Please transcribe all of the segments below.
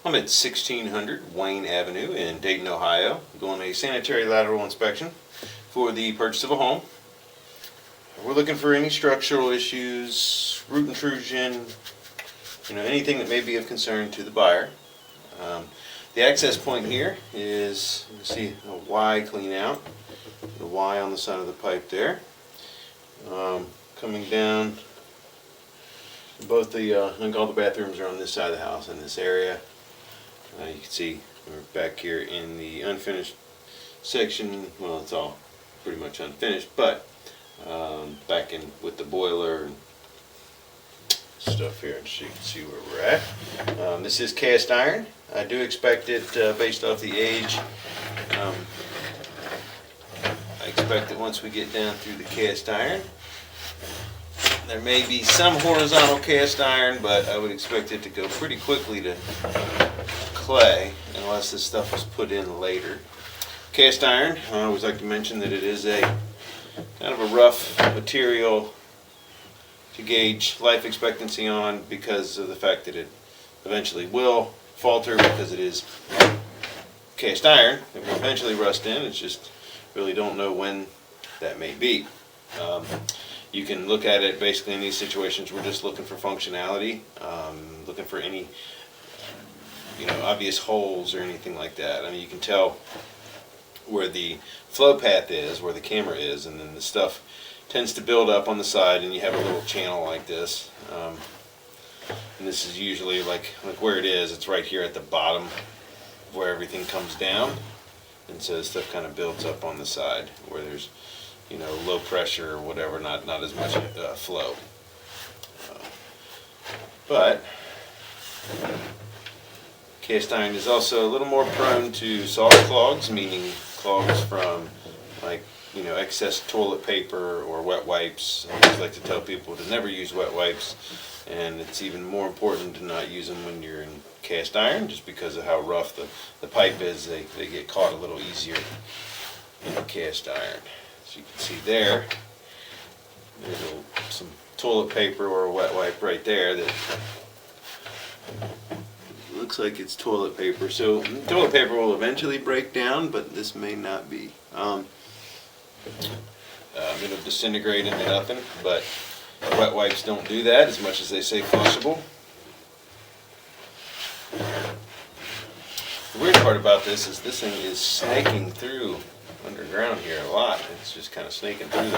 I'm at 1600 Wayne Avenue in Dayton, Ohio, doing a sanitary lateral inspection for the purchase of a home. We're looking for any structural issues, root intrusion, anything that may be of concern to the buyer. The access point here is, you can see a Y clean out, the Y on the side of the pipe there. Coming down, both the, I think all the bathrooms are on this side of the house in this area. You can see we're back here in the unfinished section. Well, it's all pretty much unfinished, but back in with the boiler and stuff here, so you can see where we're at. This is cast iron. I do expect it, based off the age, I expect that once we get down through the cast iron, there may be some horizontal cast iron, but I would expect it to go pretty quickly to clay unless this stuff was put in later. Cast iron, I always like to mention that it is a kind of a rough material to gauge life expectancy on because of the fact that it eventually will falter because it is cast iron. It will eventually rust in. It's just really don't know when that may be. You can look at it basically in these situations. We're just looking for functionality, looking for any obvious holes or anything like that. I mean, you can tell where the flow path is, where the camera is, and then the stuff tends to build up on the side, and you have a little channel like this. And this is usually like where it is. It's right here at the bottom where everything comes down, and so the stuff kind of builds up on the side where there's low pressure or whatever, not as much flow. But cast iron is also a little more prone to soft clogs, meaning clogs from excess toilet paper or wet wipes. I always like to tell people to never use wet wipes, and it's even more important to not use them when you're in cast iron, just because of how rough the pipe is. They get caught a little easier in the cast iron. So you can see there's some toilet paper or a wet wipe right there that looks like it's toilet paper. So toilet paper will eventually break down, but this may not be. It'll disintegrate into nothing, but wet wipes don't do that as much as they say flushable. The weird part about this is this thing is snaking through underground here a lot. It's just kind of snaking through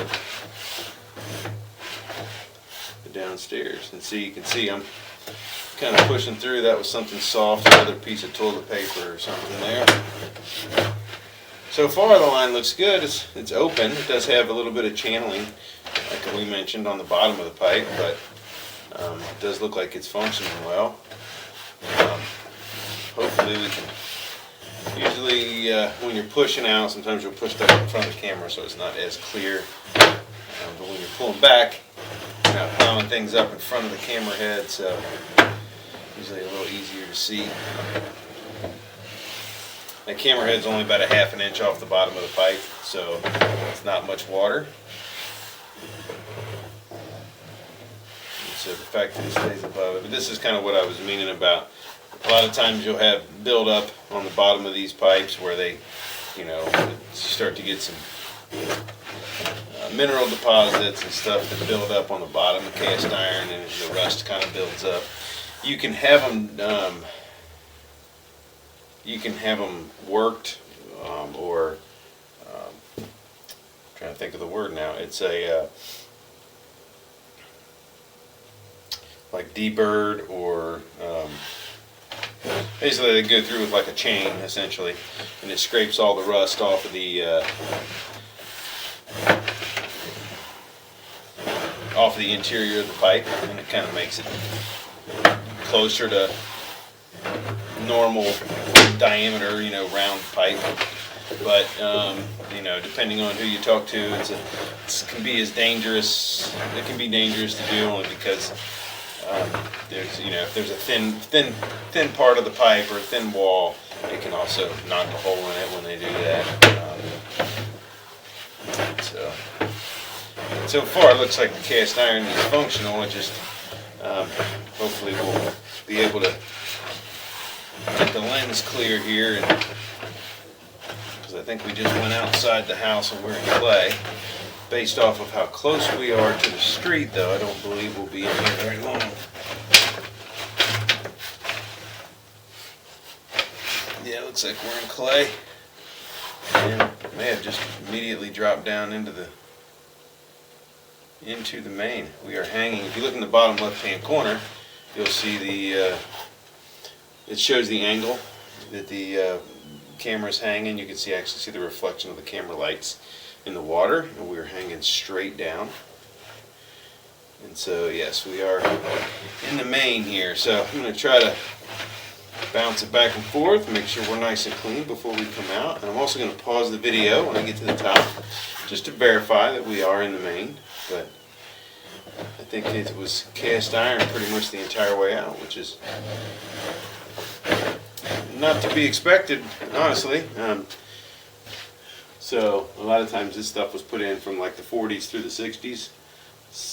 the downstairs. And see, you can see I'm kind of pushing through. That was something soft, another piece of toilet paper or something there. So far the line looks good. It's open. It does have a little bit of channeling, like we mentioned, on the bottom of the pipe, but it does look like it's functioning well. Hopefully we can, usually when you're pushing out, sometimes you'll push stuff in front of the camera so it's not as clear. But when you're pulling back, you're not plowing things up in front of the camera head, so usually a little easier to see. That camera head's only about a ½ an inch off the bottom of the pipe, so it's not much water. And so the fact that it stays above it, but this is kind of what I was meaning about. A lot of times you'll have build up on the bottom of these pipes where they, start to get some mineral deposits and stuff that build up on the bottom of cast iron, and the rust kind of builds up. You can have them. You can have them worked, or I'm trying to think of the word now. It's a like deburred, or basically they go through with like a chain essentially, and it scrapes all the rust off of the interior of the pipe, and it kind of makes it closer to normal diameter, round pipe. But depending on who you talk to, it can be dangerous to do, only because there's if there's a thin part of the pipe or a thin wall, it can also knock a hole in it when they do that. So far it looks like the cast iron is functional. It just hopefully we'll be able to get the lens clear here, because I think we just went outside the house and we're in clay. Based off of how close we are to the street, though, I don't believe we'll be in here very long. Yeah, looks like we're in clay, and may have just immediately dropped down into the main. We are hanging. If you look in the bottom left-hand corner, you'll see it shows the angle that the camera's hanging. You can actually see the reflection of the camera lights in the water, and we're hanging straight down. And so yes, we are in the main here. So I'm going to try to bounce it back and forth, make sure we're nice and clean before we come out. And I'm also going to pause the video when I get to the top, just to verify that we are in the main. But I think it was cast iron pretty much the entire way out, which is not to be expected, honestly. So a lot of times this stuff was put in from like the 40s through the 60s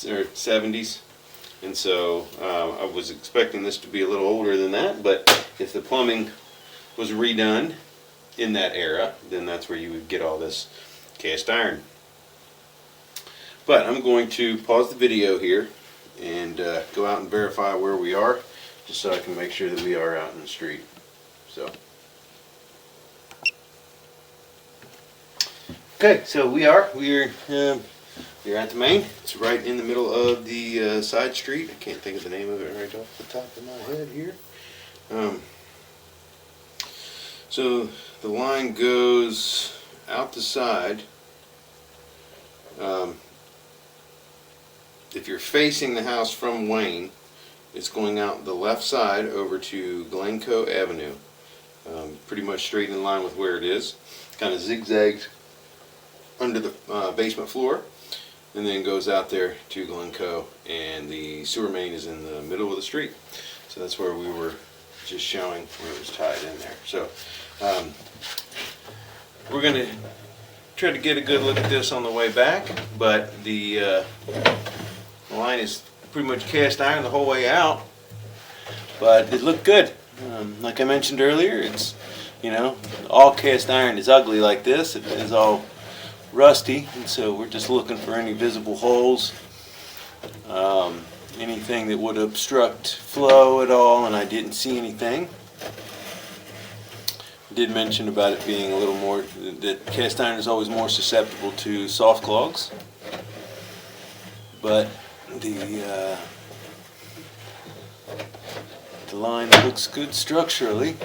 or 70s. And so I was expecting this to be a little older than that, but if the plumbing was redone in that era, then that's where you would get all this cast iron. But I'm going to pause the video here and go out and verify where we are, just so I can make sure that we are out in the street. So. Okay, so we're at the main. It's right in the middle of the side street. I can't think of the name of it right off the top of my head here. So the line goes out the side. If you're facing the house from Wayne, it's going out the left side over to Glencoe Avenue. Pretty much straight in line with where it is. Kind of zigzags under the basement floor, and then goes out there to Glencoe, and the sewer main is in the middle of the street. So that's where we were just showing where it was tied in there. So we're going to try to get a good look at this on the way back, but the line is pretty much cast iron the whole way out, but it looked good. Like I mentioned earlier, it's, you know, all cast iron is ugly like this. It is all rusty, and so we're just looking for any visible holes, anything that would obstruct flow at all, and I didn't see anything. I did mention about it being a little more, that cast iron is always more susceptible to soft clogs, but the line looks good structurally.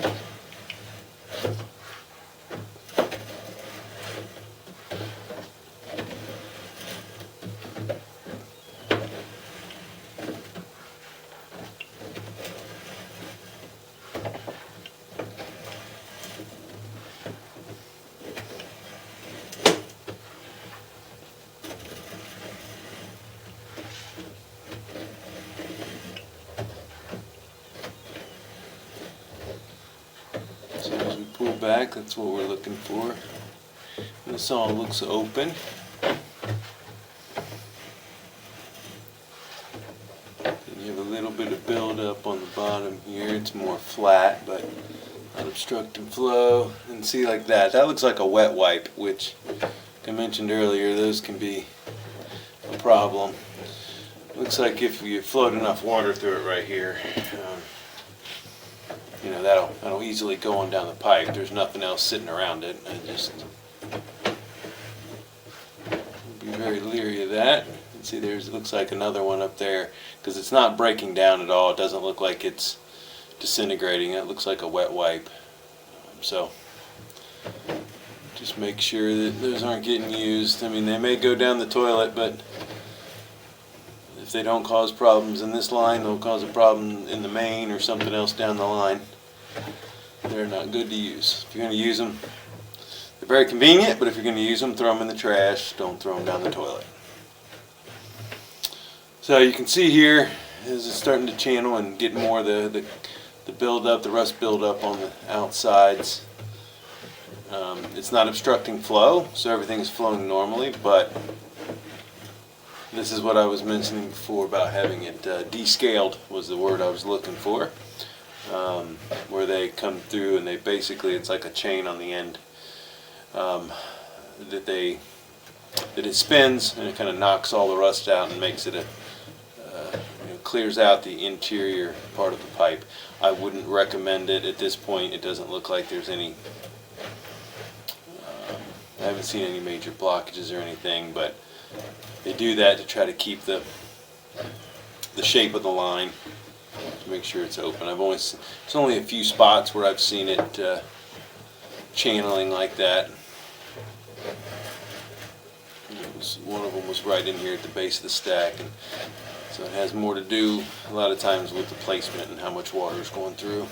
So as we pull back, that's what we're looking for. This all looks open. And you have a little bit of buildup on the bottom here. It's more flat, but not obstructing flow. And see, like that. That looks like a wet wipe, which, like I mentioned earlier, those can be a problem. Looks like if you float enough water through it right here, you know, that'll easily go on down the pipe. There's nothing else sitting around it. I just be very leery of that. And see, it looks like another one up there, because it's not breaking down at all. It doesn't look like it's disintegrating. It looks like a wet wipe. So just make sure that those aren't getting used. I mean, they may go down the toilet, but if they don't cause problems in this line, they'll cause a problem in the main or something else down the line. They're not good to use. If you're going to use them, they're very convenient, but if you're going to use them, throw them in the trash. Don't throw them down the toilet. So you can see here, as it's starting to channel and get more of the buildup, the rust buildup on the outsides. It's not obstructing flow, so everything's flowing normally, but this is what I was mentioning before about having it descaled, was the word I was looking for. where they come through and they basically, it's like a chain on the end, that it spins and it kind of knocks all the rust out and makes it clears out the interior part of the pipe. I wouldn't recommend it at this point. It doesn't look like there's any, I haven't seen any major blockages or anything, but they do that to try to keep the shape of the line, to make sure it's open. There's only a few spots where I've seen it channeling like that. One of them was right in here at the base of the stack, and so it has more to do a lot of times with the placement and how much water is going through.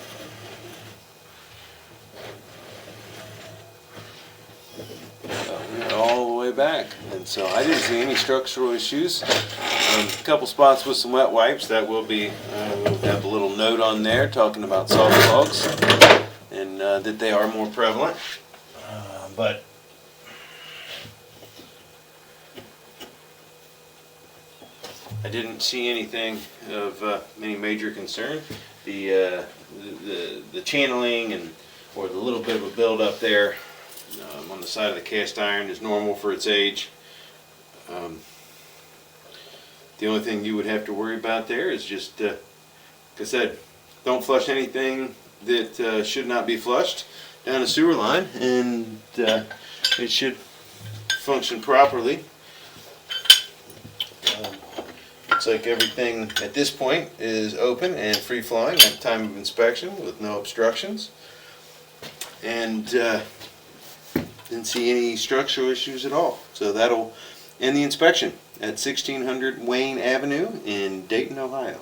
So we got all the way back, and so I didn't see any structural issues. A couple spots with some wet wipes. That will be, we'll have a little note on there talking about salt clogs and that they are more prevalent. But I didn't see anything of any major concern. The channeling or the little bit of a buildup there on the side of the cast iron is normal for its age. The only thing you would have to worry about there is just, like I said, don't flush anything that should not be flushed down a sewer line, and it should function properly. Looks like everything at this point is open and free flowing at the time of inspection with no obstructions, and didn't see any structural issues at all. So that'll end the inspection at 1600 Wayne Avenue in Dayton, Ohio.